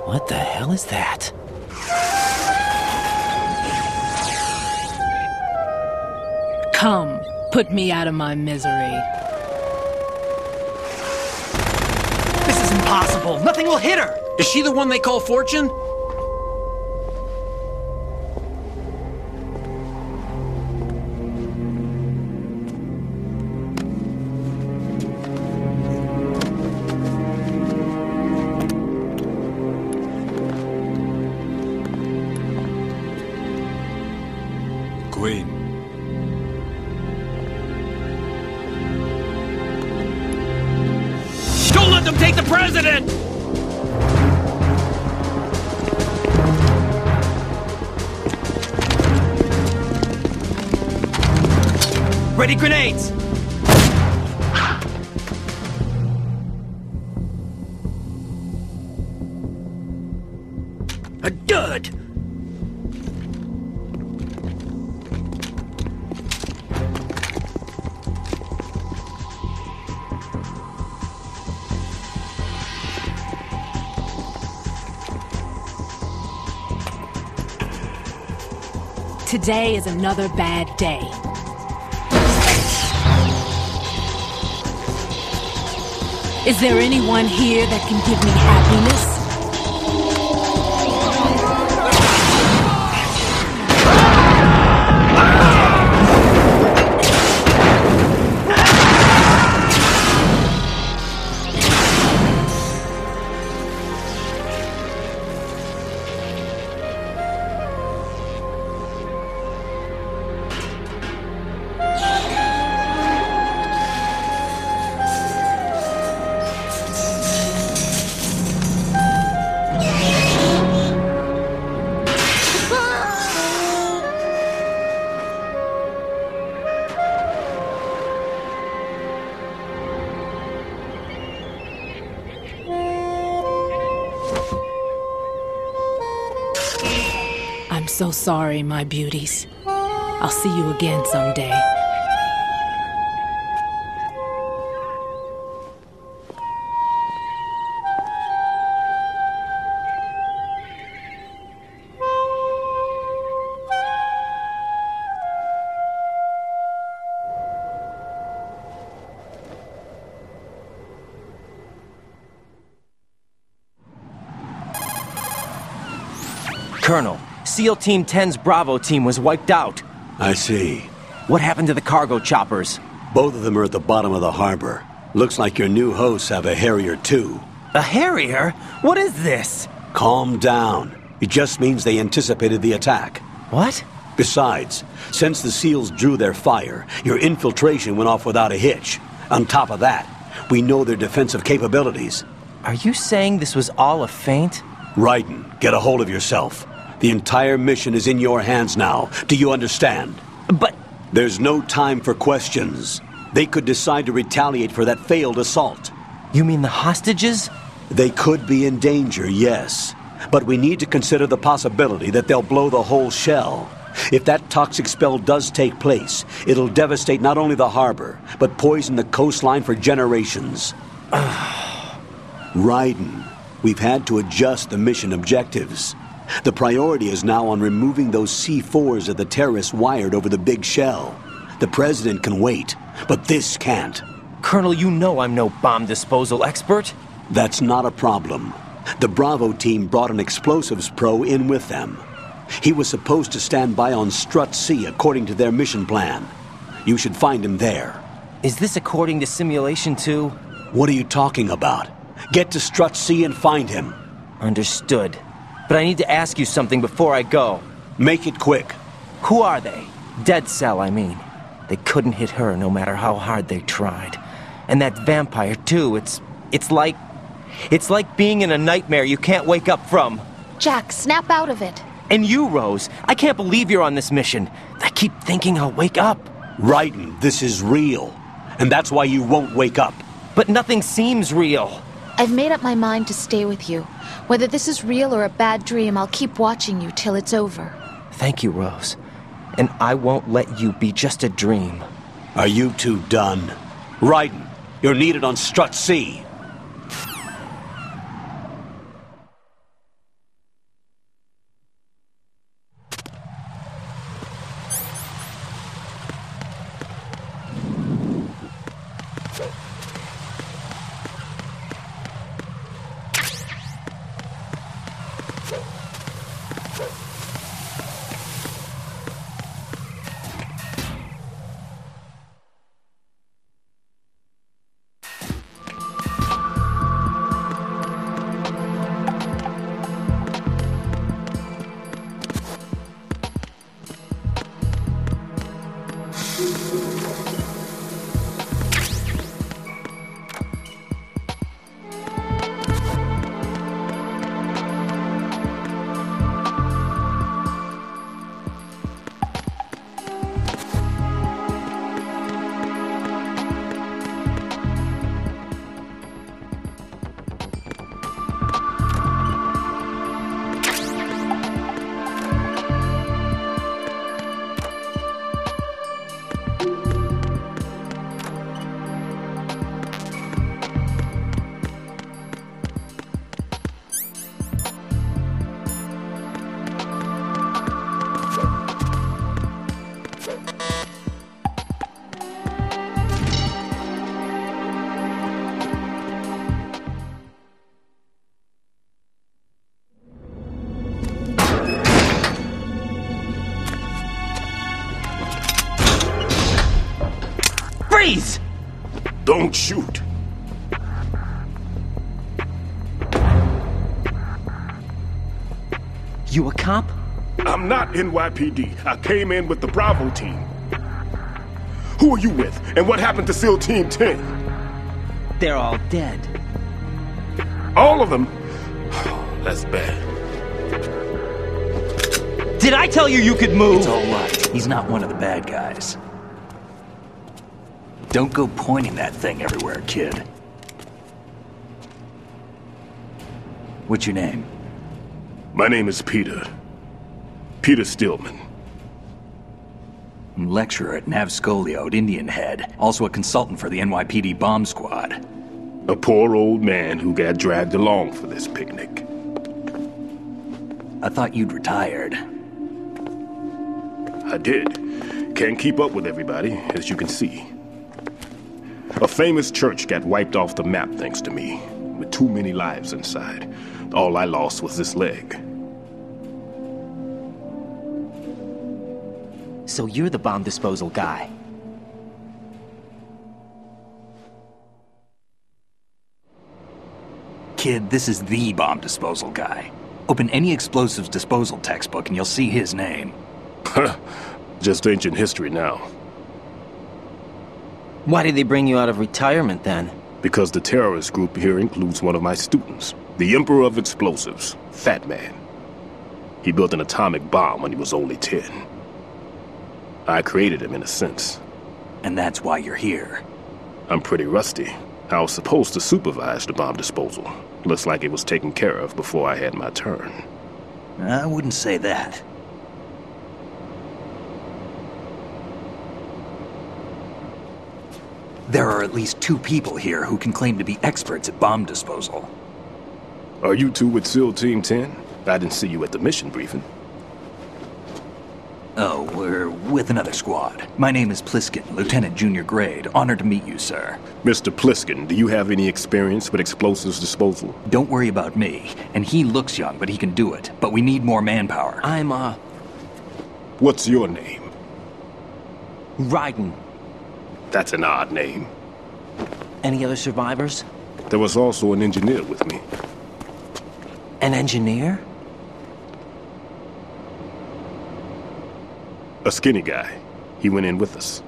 What the hell is that? Come, put me out of my misery. This is impossible. Nothing will hit her. Is she the one they call Fortune? Queen. Don't let them take the president! Ready grenades! A dud! Today is another bad day. Is there anyone here that can give me happiness? I'm so sorry, my beauties. I'll see you again someday. Colonel, SEAL Team 10's Bravo team was wiped out. I see. What happened to the cargo choppers? Both of them are at the bottom of the harbor. Looks like your new hosts have a Harrier too. A Harrier? What is this? Calm down. It just means they anticipated the attack. What? Besides, since the SEALs drew their fire, your infiltration went off without a hitch. On top of that, we know their defensive capabilities. Are you saying this was all a feint? Raiden, get a hold of yourself. The entire mission is in your hands now. Do you understand? But... There's no time for questions. They could decide to retaliate for that failed assault. You mean the hostages? They could be in danger, yes. But we need to consider the possibility that they'll blow the whole shell. If that toxic spell does take place, it'll devastate not only the harbor, but poison the coastline for generations. Raiden, we've had to adjust the mission objectives. The priority is now on removing those C4s that the terrorists wired over the big shell. The president can wait, but this can't. Colonel, you know I'm no bomb disposal expert. That's not a problem. The Bravo team brought an explosives pro in with them. He was supposed to stand by on Strut C according to their mission plan. You should find him there. Is this according to Simulation 2? What are you talking about? Get to Strut C and find him. Understood. But I need to ask you something before I go. Make it quick. Who are they? Dead Cell, I mean. They couldn't hit her no matter how hard they tried. And that vampire, too, it's like being in a nightmare you can't wake up from. Jack, snap out of it. And you, Rose, I can't believe you're on this mission. I keep thinking I'll wake up. Raiden, this is real. And that's why you won't wake up. But nothing seems real. I've made up my mind to stay with you. Whether this is real or a bad dream, I'll keep watching you till it's over. Thank you, Rose. And I won't let you be just a dream. Are you two done? Raiden, you're needed on Strut C. Freeze! Don't shoot. You a cop? I'm not NYPD. I came in with the Bravo team. Who are you with? And what happened to SEAL Team 10? They're all dead. All of them? That's bad. Did I tell you you could move? It's all right. He's not one of the bad guys. Don't go pointing that thing everywhere, kid. What's your name? My name is Peter. Peter Stillman. Lecturer at Navscolio at Indian Head. Also a consultant for the NYPD bomb squad. A poor old man who got dragged along for this picnic. I thought you'd retired. I did. Can't keep up with everybody, as you can see. A famous church got wiped off the map thanks to me, with too many lives inside. All I lost was this leg. So you're the bomb disposal guy. Kid, this is the bomb disposal guy. Open any explosives disposal textbook and you'll see his name. Just ancient history now. Why did they bring you out of retirement then? Because the terrorist group here includes one of my students, the Emperor of Explosives, Fat Man. He built an atomic bomb when he was only 10. I created him in a sense. And that's why you're here. I'm pretty rusty. I was supposed to supervise the bomb disposal. Looks like it was taken care of before I had my turn. I wouldn't say that. There are at least 2 people here who can claim to be experts at bomb disposal. Are you two with SEAL Team 10? I didn't see you at the mission briefing. Oh, we're with another squad. My name is Pliskin, Lieutenant Junior Grade. Honored to meet you, sir. Mr. Pliskin, do you have any experience with explosives disposal? Don't worry about me. And he looks young, but he can do it. But we need more manpower. I'm, What's your name? Raiden. That's an odd name. Any other survivors? There was also an engineer with me. An engineer? A skinny guy. He went in with us.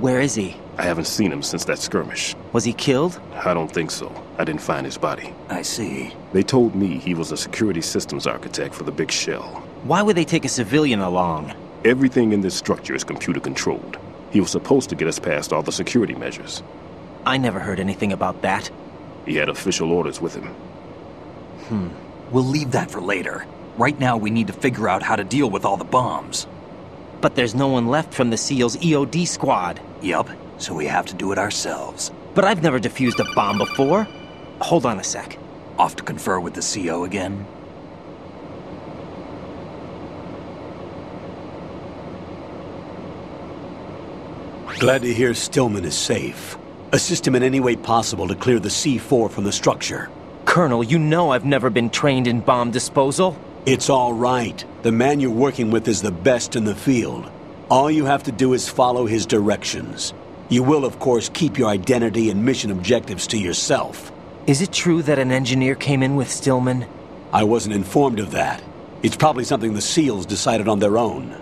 Where is he? I haven't seen him since that skirmish. Was he killed? I don't think so. I didn't find his body. I see. They told me he was a security systems architect for the big shell. Why would they take a civilian along? Everything in this structure is computer controlled. He was supposed to get us past all the security measures. I never heard anything about that. He had official orders with him. We'll leave that for later. Right now, we need to figure out how to deal with all the bombs. But there's no one left from the SEAL's EOD squad. Yup, so we have to do it ourselves. But I've never defused a bomb before. Hold on a sec. Off to confer with the CO again? Glad to hear Stillman is safe. Assist him in any way possible to clear the C4 from the structure. Colonel, you know I've never been trained in bomb disposal. It's all right. The man you're working with is the best in the field. All you have to do is follow his directions. You will, of course, keep your identity and mission objectives to yourself. Is it true that an engineer came in with Stillman? I wasn't informed of that. It's probably something the SEALs decided on their own.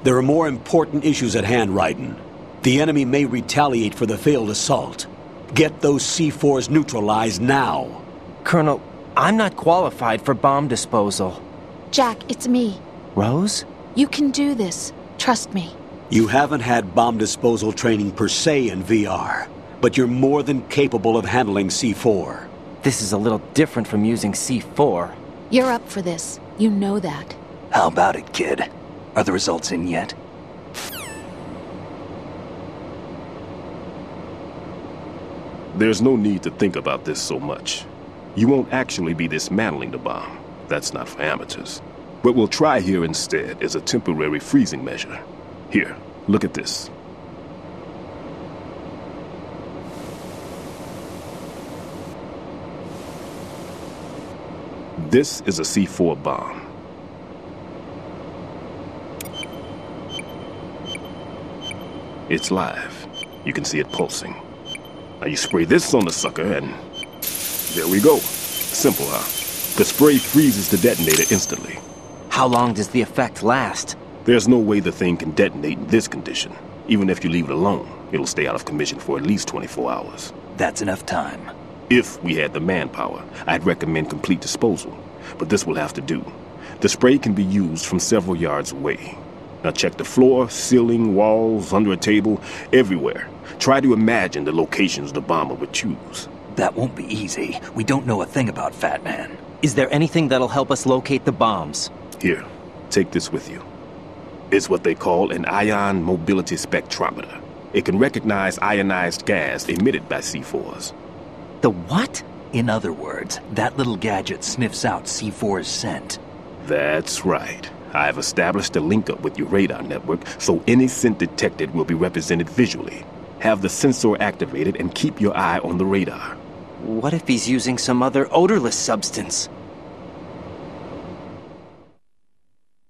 There are more important issues at hand, Raiden. The enemy may retaliate for the failed assault. Get those C4s neutralized now. Colonel, I'm not qualified for bomb disposal. Jack, it's me. Rose? You can do this. Trust me. You haven't had bomb disposal training per se in VR, but you're more than capable of handling C4. This is a little different from using C4. You're up for this. You know that. How about it, kid? Are the results in yet? There's no need to think about this so much. You won't actually be dismantling the bomb. That's not for amateurs. What we'll try here instead is a temporary freezing measure. Here, look at this. This is a C4 bomb. It's live. You can see it pulsing. Now you spray this on the sucker and... there we go. Simple, huh? The spray freezes the detonator instantly. How long does the effect last? There's no way the thing can detonate in this condition. Even if you leave it alone, it'll stay out of commission for at least 24 hours. That's enough time. If we had the manpower, I'd recommend complete disposal. But this will have to do. The spray can be used from several yards away. Now check the floor, ceiling, walls, under a table, everywhere. Try to imagine the locations the bomber would choose. That won't be easy. We don't know a thing about Fat Man. Is there anything that'll help us locate the bombs? Here, take this with you. It's what they call an ion mobility spectrometer. It can recognize ionized gas emitted by C4s. The what? In other words, that little gadget sniffs out C4's scent. That's right. I've established a link-up with your radar network, so any scent detected will be represented visually. Have the sensor activated and keep your eye on the radar. What if he's using some other odorless substance?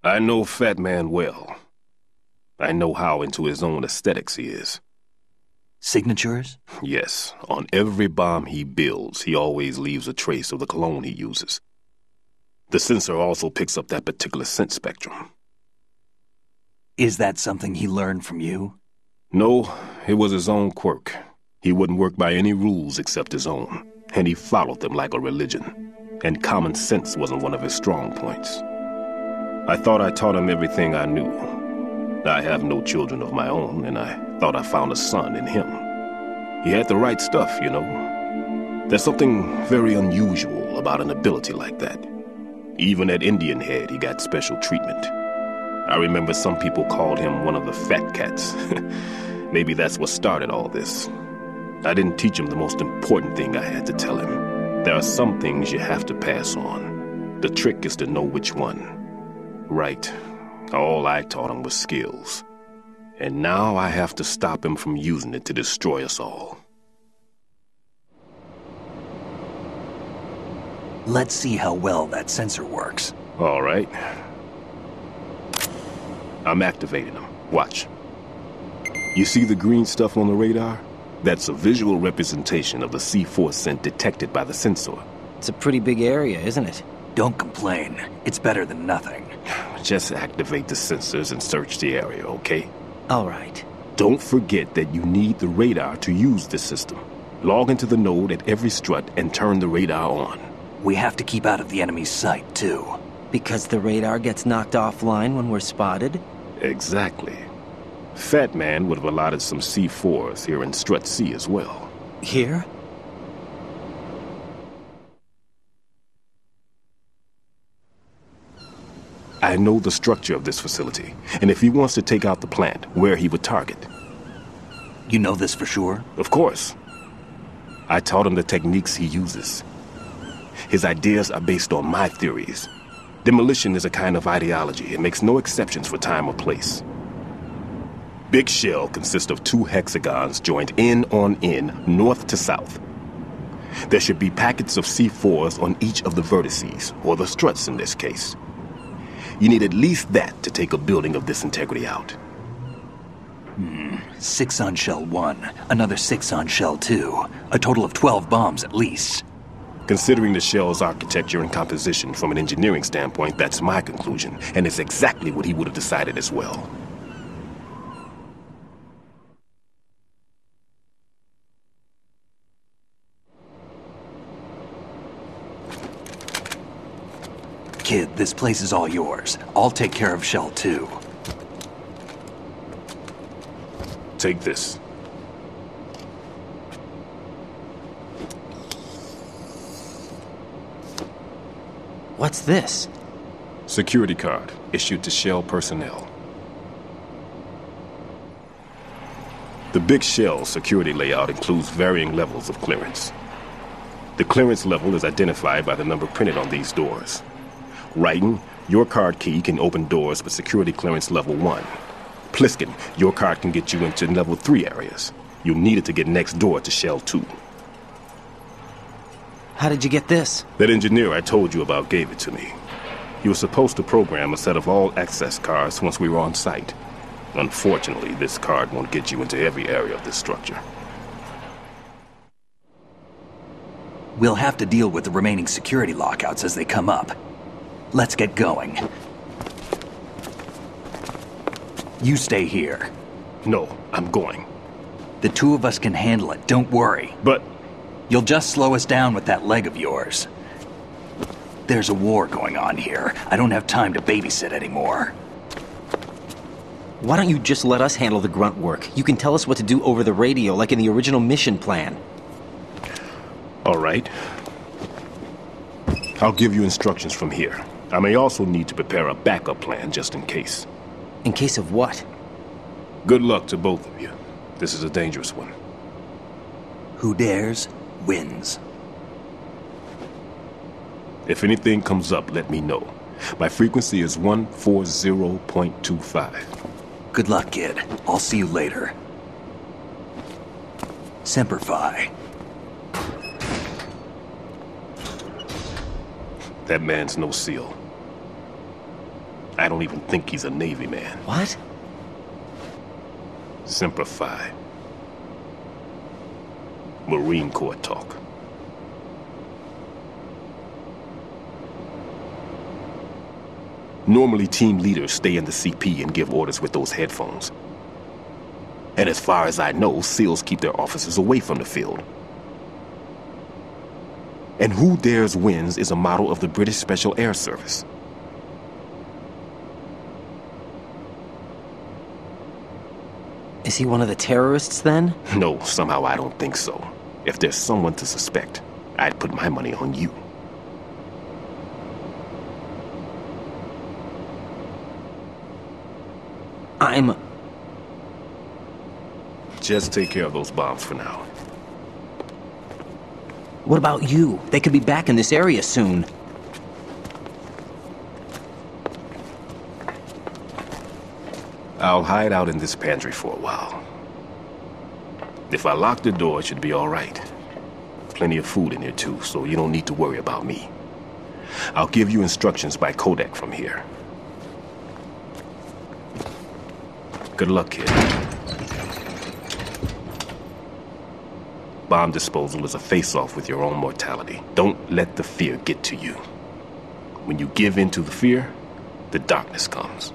I know Fat Man well. I know how into his own aesthetics he is. Signatures? Yes, on every bomb he builds, he always leaves a trace of the cologne he uses. The sensor also picks up that particular scent spectrum. Is that something he learned from you? No, it was his own quirk. He wouldn't work by any rules except his own, and he followed them like a religion. And common sense wasn't one of his strong points. I thought I taught him everything I knew. I have no children of my own, and I thought I found a son in him. He had the right stuff, you know. There's something very unusual about an ability like that. Even at Indian Head, he got special treatment. I remember some people called him one of the fat cats. Maybe that's what started all this. I didn't teach him the most important thing I had to tell him. There are some things you have to pass on. The trick is to know which one. Right. All I taught him was skills. And now I have to stop him from using it to destroy us all. Let's see how well that sensor works. All right. I'm activating them. Watch. You see the green stuff on the radar? That's a visual representation of the C4 scent detected by the sensor. It's a pretty big area, isn't it? Don't complain. It's better than nothing. Just activate the sensors and search the area, okay? All right. Don't forget that you need the radar to use this system. Log into the node at every strut and turn the radar on. We have to keep out of the enemy's sight, too. Because the radar gets knocked offline when we're spotted? Exactly. Fat Man would have allotted some C4s here in Strut C as well. Here? I know the structure of this facility, and if he wants to take out the plant, where he would target. You know this for sure? Of course. I taught him the techniques he uses. His ideas are based on my theories. Demolition is a kind of ideology. It makes no exceptions for time or place. Big shell consists of 2 hexagons joined end on end, north to south. There should be packets of C4s on each of the vertices, or the struts in this case. You need at least that to take a building of this integrity out. 6 on shell 1, another 6 on shell 2. A total of 12 bombs at least. Considering the shell's architecture and composition from an engineering standpoint, that's my conclusion, and it's exactly what he would have decided as well. Kid, this place is all yours. I'll take care of shell 2. Take this. What's this? Security card issued to Shell personnel. The big Shell security layout includes varying levels of clearance. The clearance level is identified by the number printed on these doors. Raiden, your card key can open doors with security clearance level 1. Pliskin, your card can get you into level 3 areas. You'll need it to get next door to Shell 2. How did you get this? That engineer I told you about gave it to me. He was supposed to program a set of all-access cards once we were on site. Unfortunately, this card won't get you into every area of this structure. We'll have to deal with the remaining security lockouts as they come up. Let's get going. You stay here. No, I'm going. The two of us can handle it, don't worry. But... You'll just slow us down with that leg of yours. There's a war going on here. I don't have time to babysit anymore. Why don't you just let us handle the grunt work? You can tell us what to do over the radio, like in the original mission plan. All right. I'll give you instructions from here. I may also need to prepare a backup plan just in case. In case of what? Good luck to both of you. This is a dangerous one. Who dares, wins. If anything comes up, let me know. My frequency is 140.25. Good luck, kid. I'll see you later. Semper Fi. That man's no SEAL. I don't even think he's a Navy man. What? Semper Fi. Marine Corps talk. Normally, team leaders stay in the CP and give orders with those headphones. And as far as I know, SEALs keep their officers away from the field. And who dares wins is a motto of the British Special Air Service. Is he one of the terrorists, then? No, somehow I don't think so. If there's someone to suspect, I'd put my money on you. Just take care of those bombs for now. What about you? They could be back in this area soon. I'll hide out in this pantry for a while. If I lock the door, it should be all right. Plenty of food in here too, so you don't need to worry about me. I'll give you instructions by codec from here. Good luck, kid. Bomb disposal is a face-off with your own mortality. Don't let the fear get to you. When you give in to the fear, the darkness comes.